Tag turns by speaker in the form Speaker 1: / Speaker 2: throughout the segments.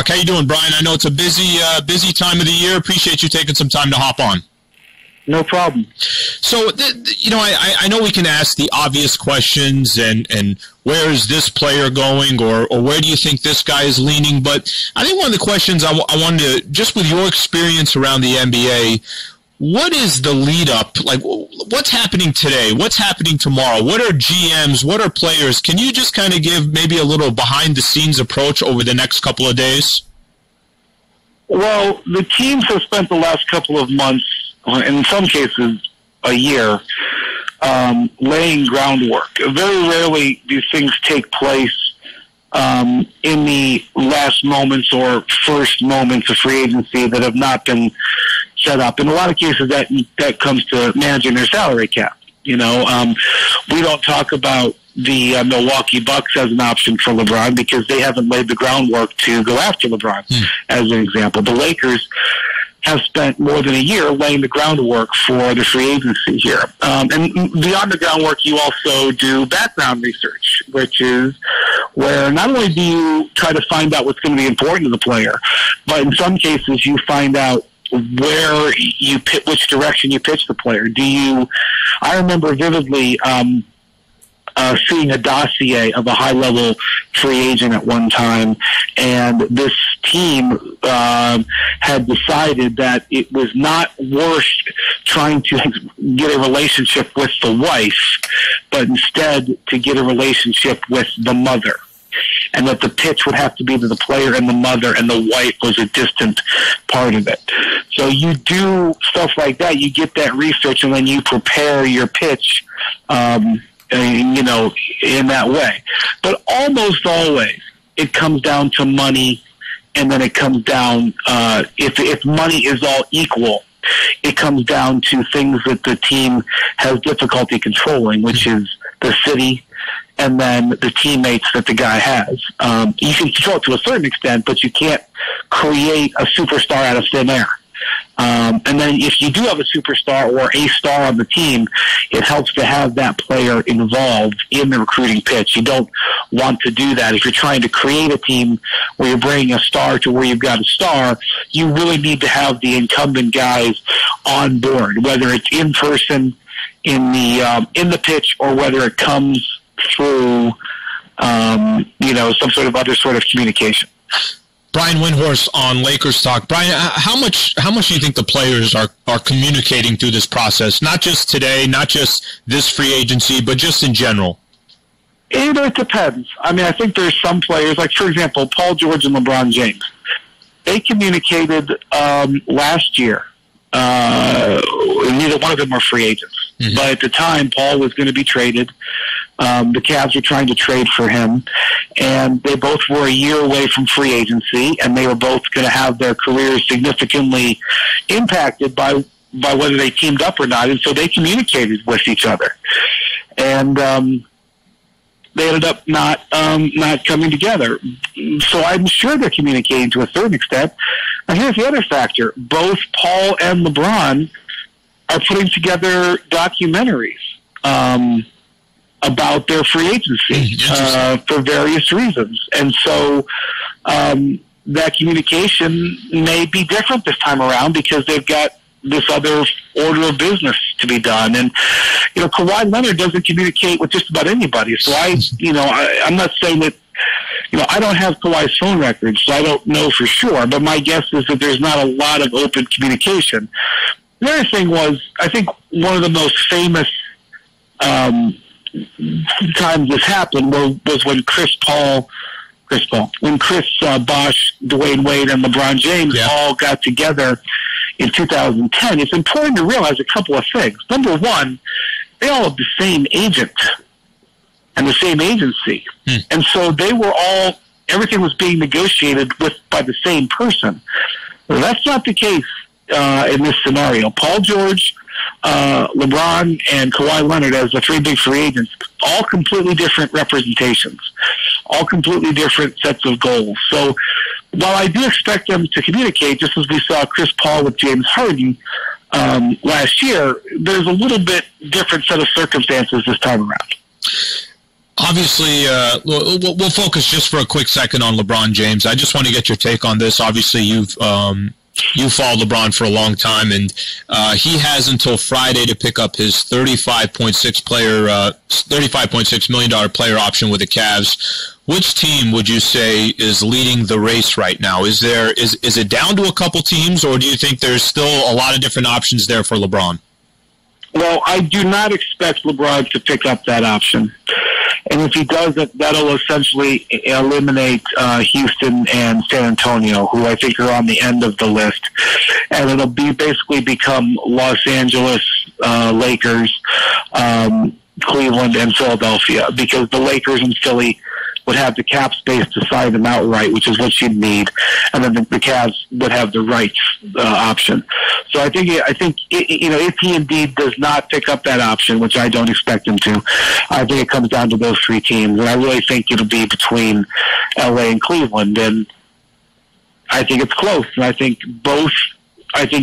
Speaker 1: How you doing, Brian? I know it's a busy time of the year. Appreciate you taking some time to hop on.
Speaker 2: No problem.
Speaker 1: So, I know we can ask the obvious questions and where is this player going or where do you think this guy is leaning? But I think one of the questions I wanted to, just with your experience around the NBA, what is the lead up? Like, what's happening today? What's happening tomorrow? What are GMs? What are players? Can you just kind of give maybe a little behind the scenes approach over the next couple of days?
Speaker 2: Well, the teams have spent the last couple of months, in some cases a year, laying groundwork. Very rarely do things take place in the last moments or first moments of free agency that have not been set up. In a lot of cases, that comes to managing their salary cap. We don't talk about the Milwaukee Bucks as an option for LeBron because they haven't laid the groundwork to go after LeBron, as an example. The Lakers have spent more than a year laying the groundwork for the free agency here. And beyond the groundwork, you also do background research, which is where not only do you try to find out what's going to be important to the player, but in some cases you find out which direction you pitch the player. I remember vividly seeing a dossier of a high-level free agent at one time, and this team had decided that it was not worth trying to get a relationship with the wife, but instead to get a relationship with the mother. And that the pitch would have to be to the player and the mother, and the wife was a distant part of it. So you do stuff like that. You get that research, and then you prepare your pitch, in that way. But almost always, it comes down to money, and then it comes down, if money is all equal, it comes down to things that the team has difficulty controlling, which is the city, and then the teammates that the guy has. You can control it to a certain extent, but you can't create a superstar out of thin air. And then if you do have a superstar or a star on the team, it helps to have that player involved in the recruiting pitch. You don't want to do that. If you're trying to create a team where you're bringing a star to where you've got a star, you really need to have the incumbent guys on board, whether it's in person in the pitch or whether it comes through, some sort of other sort of communication.
Speaker 1: Brian Windhorst on Lakers Talk. Brian, how much do you think the players are communicating through this process? Not just today, not just this free agency, but just in general.
Speaker 2: It depends. I mean, I think there's some players, like, for example, Paul George and LeBron James. They communicated last year. Neither one of them were free agents. Mm-hmm. But at the time, Paul was going to be traded. The Cavs were trying to trade for him, and they both were a year away from free agency, and they were both going to have their careers significantly impacted by whether they teamed up or not, and so they communicated with each other. And they ended up not coming together. So I'm sure they're communicating to a certain extent. Now here's the other factor. Both Paul and LeBron are putting together documentaries about their free agency for various reasons. And so that communication may be different this time around because they've got this other order of business to be done. And, Kawhi Leonard doesn't communicate with just about anybody. So I'm not saying that, I don't have Kawhi's phone records, so I don't know for sure. But my guess is that there's not a lot of open communication. The other thing was, I think one of the most famous times this happened was when Chris Bosh, Dwayne Wade, and LeBron James all got together in 2010. It's important to realize a couple of things. Number one, they all have the same agent and the same agency. And so they were everything was being negotiated by the same person. Well, that's not the case in this scenario. Paul George, LeBron, and Kawhi Leonard as the three big free agents, all completely different representations, all completely different sets of goals. So while I do expect them to communicate, just as we saw Chris Paul with James Harden last year, there's a little bit different set of circumstances this time around.
Speaker 1: Obviously, we'll focus just for a quick second on LeBron James. I just want to get your take on this. Obviously, you followed LeBron for a long time, and he has until Friday to pick up his $35.6 million player option with the Cavs. Which team would you say is leading the race right now? Is it down to a couple teams, or do you think there's still a lot of different options there for LeBron?
Speaker 2: Well, I do not expect LeBron to pick up that option. And if he does, that'll essentially eliminate Houston and San Antonio, who I think are on the end of the list. And it'll basically become Los Angeles, Lakers, Cleveland, and Philadelphia, because the Lakers and Philly would have the cap space to sign them outright, which is what you'd need, and then the Cavs would have the rights option. So I think if he indeed does not pick up that option, which I don't expect him to, I think it comes down to those three teams, and I really think it'll be between LA and Cleveland, and I think it's close, and I think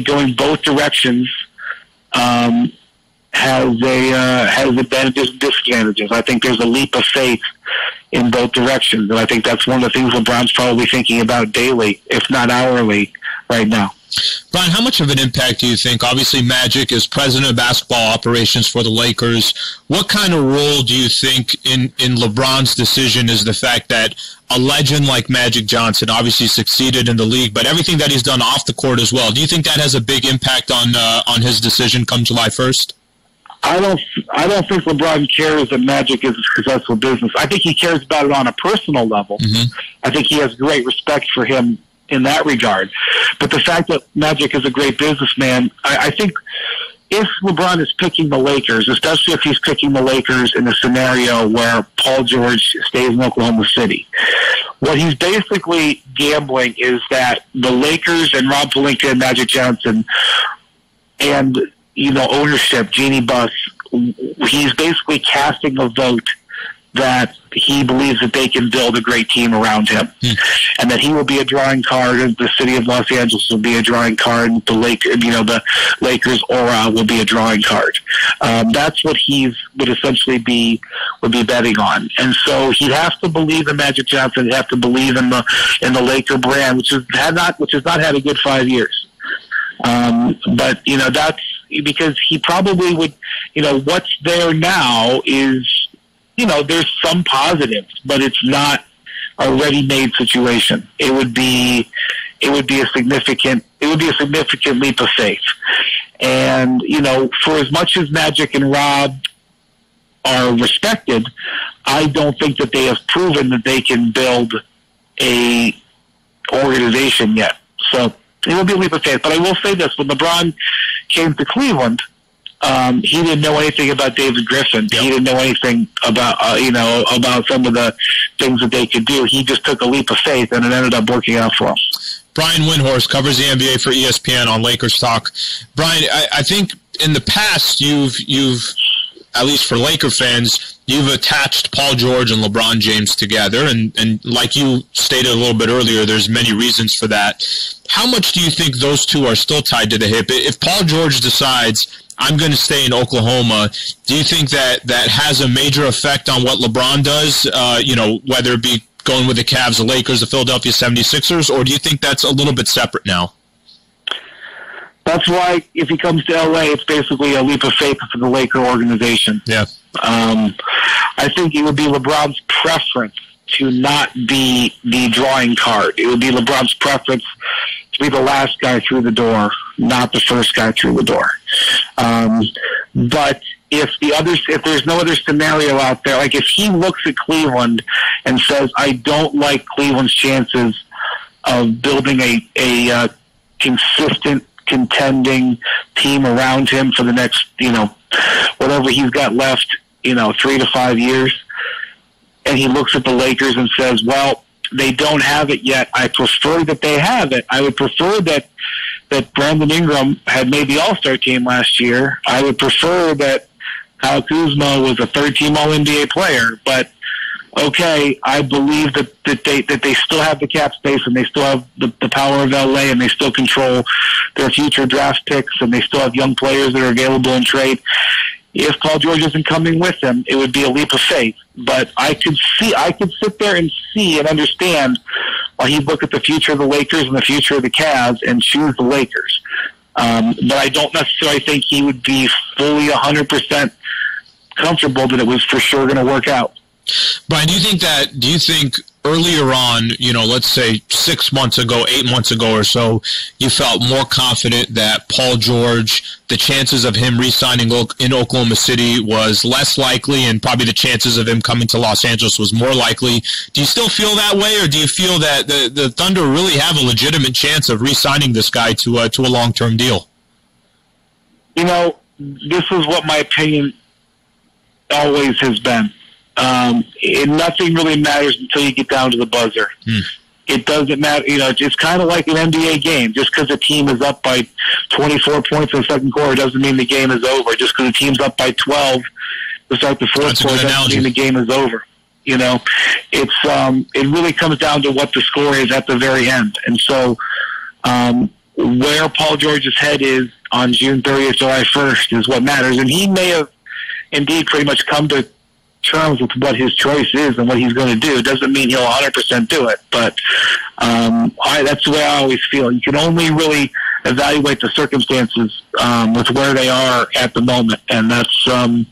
Speaker 2: going both directions has advantages and disadvantages. I think there's a leap of faith in both directions, and I think that's one of the things LeBron's probably thinking about daily, if not hourly, right now.
Speaker 1: Brian, how much of an impact do you think? Obviously, Magic is president of basketball operations for the Lakers. What kind of role do you think in LeBron's decision is the fact that a legend like Magic Johnson obviously succeeded in the league, but everything that he's done off the court as well? Do you think that has a big impact on his decision come July 1st?
Speaker 2: I don't think LeBron cares that Magic is a successful business. I think he cares about it on a personal level. Mm-hmm. I think he has great respect for him in that regard. But the fact that Magic is a great businessman, I think if LeBron is picking the Lakers, especially if he's picking the Lakers in a scenario where Paul George stays in Oklahoma City, what he's basically gambling is that the Lakers and Rob Pelinka and Magic Johnson and ownership, Jeannie Buss, he's basically casting a vote that he believes that they can build a great team around him, and that he will be a drawing card, and the city of Los Angeles will be a drawing card, and the Lakers aura will be a drawing card. That's what he would essentially would be betting on, and so he'd have to believe in Magic Johnson. He'd have to believe in the Laker brand, which has not had a good 5 years. But that's because he probably would. What's there now is. There's some positives, but it's not a ready-made situation. It would be a significant leap of faith. And, for as much as Magic and Rob are respected, I don't think that they have proven that they can build a organization yet. So it will be a leap of faith. But I will say this, when LeBron came to Cleveland, he didn't know anything about David Griffin. Yep. He didn't know anything about, about some of the things that they could do. He just took a leap of faith, and it ended up working out for him.
Speaker 1: Brian Windhorst covers the NBA for ESPN on Lakers Talk. Brian, I think in the past you've at least for Laker fans, you've attached Paul George and LeBron James together, and like you stated a little bit earlier, there's many reasons for that. How much do you think those two are still tied to the hip? If Paul George decides, I'm going to stay in Oklahoma, do you think that has a major effect on what LeBron does, whether it be going with the Cavs, the Lakers, the Philadelphia 76ers, or do you think that's a little bit separate now?
Speaker 2: That's why if he comes to LA, it's basically a leap of faith for the Laker organization.
Speaker 1: Yeah.
Speaker 2: I think it would be LeBron's preference to not be the drawing card. It would be LeBron's preference to be the last guy through the door, not the first guy through the door. But if there's no other scenario out there, like if he looks at Cleveland and says, I don't like Cleveland's chances of building a consistent contending team around him for the next, whatever he's got left, 3 to 5 years, and he looks at the Lakers and says, well, they don't have it yet. I prefer that they have it. I would prefer that Brandon Ingram had made the All-Star team last year. I would prefer that Kyle Kuzma was a third-team All-NBA player. But, okay, I believe that they still have the cap space, and they still have the power of LA, and they still control their future draft picks, and they still have young players that are available in trade. If Paul George isn't coming with him, it would be a leap of faith. But I could sit there and see and understand why he'd look at the future of the Lakers and the future of the Cavs and choose the Lakers. But I don't necessarily think he would be fully 100% comfortable that it was for sure going to work out.
Speaker 1: Brian, do you think earlier on, let's say 6 months ago, 8 months ago or so, you felt more confident that Paul George, the chances of him re-signing in Oklahoma City was less likely, and probably the chances of him coming to Los Angeles was more likely? Do you still feel that way, or do you feel that the Thunder really have a legitimate chance of re-signing this guy to a long-term deal?
Speaker 2: This is what my opinion always has been. Nothing really matters until you get down to the buzzer. It doesn't matter. It's kind of like an NBA game. Just because a team is up by 24 points in the second quarter doesn't mean the game is over. Just because the team's up by 12 to start the fourth quarter doesn't mean the game is over. It really comes down to what the score is at the very end. And so where Paul George's head is on June 30th, July 1st is what matters. And he may have indeed pretty much come to terms with what his choice is and what he's going to do. It doesn't mean he'll 100% do it, but that's the way I always feel. You can only really evaluate the circumstances with where they are at the moment, and that's the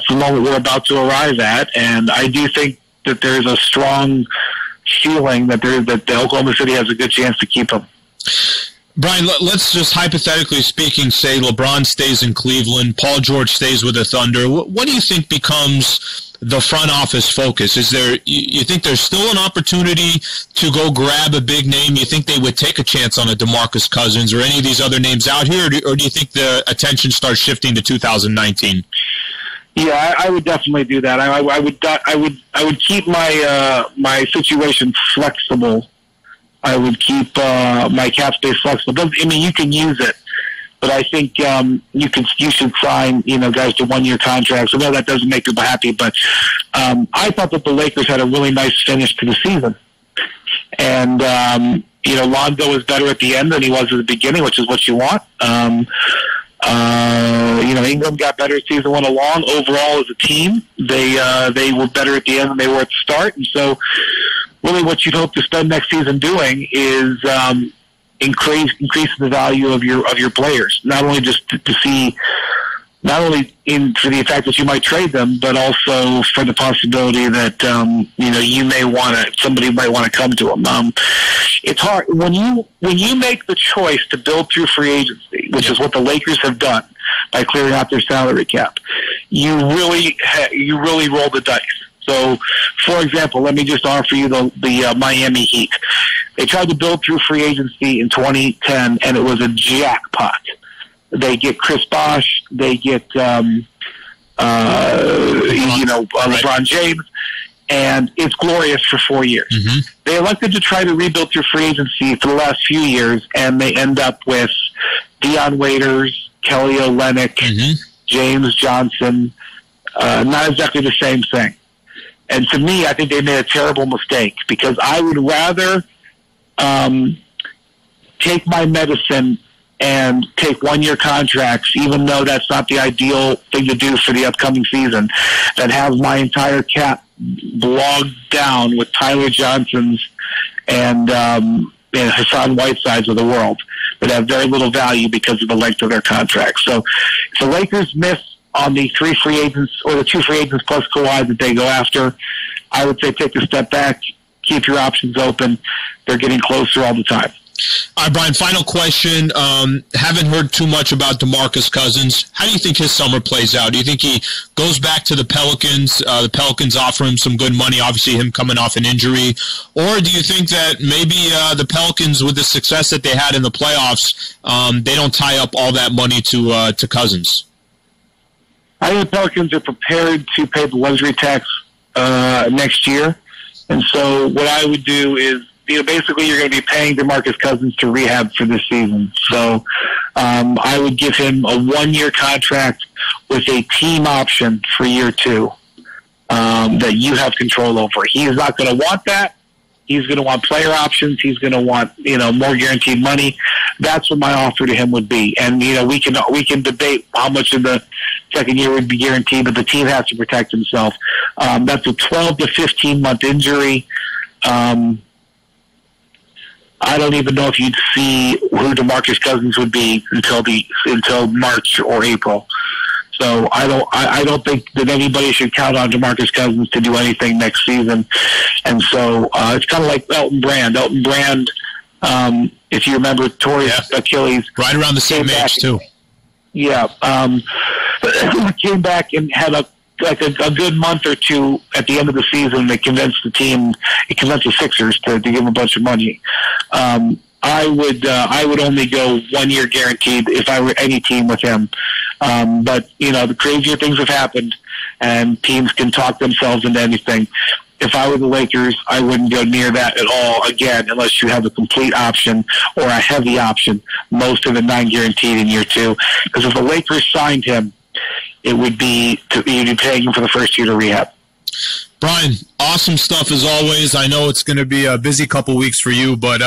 Speaker 2: moment we're about to arrive at. And I do think that there's a strong feeling that the Oklahoma City has a good chance to keep him.
Speaker 1: Brian, let's just hypothetically speaking say LeBron stays in Cleveland, Paul George stays with the Thunder. What do you think becomes the front office focus? You think there's still an opportunity to go grab a big name? You think they would take a chance on a DeMarcus Cousins or any of these other names out here, or do you think the attention starts shifting to 2019?
Speaker 2: Yeah, I would definitely do that. I would keep my situation flexible. I would keep my cap space flexible. You can use it, but I think you should sign guys to 1-year contracts. I know that doesn't make people happy, but I thought that the Lakers had a really nice finish to the season, and Lonzo was better at the end than he was at the beginning, which is what you want. Ingram got better as season went along. Overall, as a team, they were better at the end than they were at the start, and so. Really, what you'd hope to spend next season doing is increase the value of your players. Not only just to see, not only for the fact that you might trade them, but also for the possibility that somebody might want to come to them. It's hard when you make the choice to build through free agency, which is what the Lakers have done by clearing out their salary cap. You really roll the dice. So, for example, let me just offer you the Miami Heat. They tried to build through free agency in 2010, and it was a jackpot. They get Chris Bosh, they get LeBron James, and it's glorious for 4 years. Mm-hmm. They elected to try to rebuild through free agency for the last few years, and they end up with Dion Waiters, Kelly Olynyk, James Johnson. Not exactly the same thing. And to me, I think they made a terrible mistake because I would rather take my medicine and take 1-year contracts, even though that's not the ideal thing to do for the upcoming season, than have my entire cap bogged down with Tyler Johnsons and Hassan Whitesides of the world that have very little value because of the length of their contracts. So if the Lakers miss on the 3 free agents or the 2 free agents plus Kawhi that they go after, I would say take a step back, keep your options open. They're getting closer all the time.
Speaker 1: All right, Brian, final question. Haven't heard too much about DeMarcus Cousins. How do you think his summer plays out? Do you think he goes back to the Pelicans? The Pelicans offer him some good money, obviously him coming off an injury. Or do you think that maybe the Pelicans, with the success that they had in the playoffs, they don't tie up all that money to Cousins?
Speaker 2: I think the Pelicans are prepared to pay the luxury tax next year. And so what I would do is, basically you're going to be paying DeMarcus Cousins to rehab for this season. So I would give him a 1-year contract with a team option for year 2 that you have control over. He's not going to want that. He's going to want player options. He's going to want, more guaranteed money. That's what my offer to him would be. And, we can debate how much of the second year would be guaranteed, but the team has to protect himself. That's a 12 to 15-month injury. I don't even know if you'd see who DeMarcus Cousins would be until March or April. So I don't think that anybody should count on DeMarcus Cousins to do anything next season. And so it's kind of like Elton Brand. Elton Brand, if you remember, tore his Achilles.
Speaker 1: Right around the same age, too.
Speaker 2: Yeah. Came back and had a good month or two at the end of the season that convinced the Sixers to give him a bunch of money. I would only go 1 year guaranteed if I were any team with him. But the crazier things have happened, and teams can talk themselves into anything. If I were the Lakers, I wouldn't go near that at all again, unless you have a complete option or a heavy option. Most of it non-guaranteed in year two. Because if the Lakers signed him, it would be you'd be paying him for the first year to rehab.
Speaker 1: Brian, awesome stuff as always. I know it's going to be a busy couple weeks for you, but